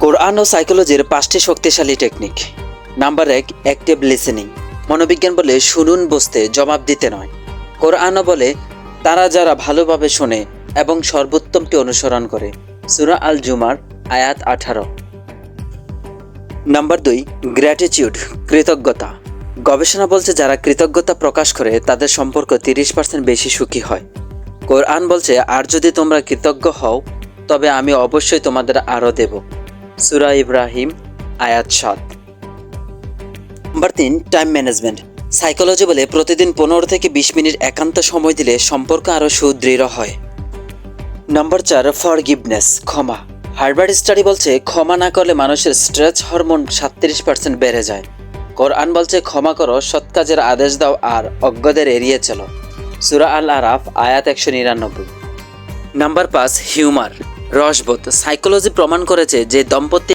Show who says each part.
Speaker 1: কোরআন ও সাইকোলজির 5টি শক্তিশালী technique. Number 1, active listening. মনোবিজ্ঞান বলে শুনুন বুঝতে, জবাব দিতে নয়। কোরআনও বলে তারা যারা ভালোভাবে শোনে এবং সর্বোত্তমটি অনুসরণ করে। সূরা আল জুমার আয়াত 18। নাম্বার 2, গ্র্যাটিটিউড, কৃতজ্ঞতা। গবেষণা বলছে যারা কৃতজ্ঞতা প্রকাশ করে তাদের সম্পর্ক 30% বেশি সুখী হয়। কোরআন বলছে আর যদি তোমরা কৃতজ্ঞ হও তবে আমি অবশ্যই তোমাদের আরও দেব। সূরা ইব্রাহিম আয়াত 7। Number 3, time management. সাইকোলজি বলে প্রতিদিন 15 থেকে 20 মিনিট একান্ত সময় দিলে সম্পর্ক আরও সুদৃঢ় হয়। নাম্বার 4, ফরগিভনেস, ক্ষমা। হার্ভার্ড স্টাডি বলছে ক্ষমা না করলে মানুষের স্ট্রেস হরমোন 37% বেড়ে যায়। কোরআন বলছে ক্ষমা করো, সৎ কাজের আদেশ দাও আর অজ্ঞদের এড়িয়ে চলো। সূরা আল আরাফ আয়াত 199। Number 5, humour, রসবোধ। সাইকোলজি প্রমাণ করেছে যে দম্পতি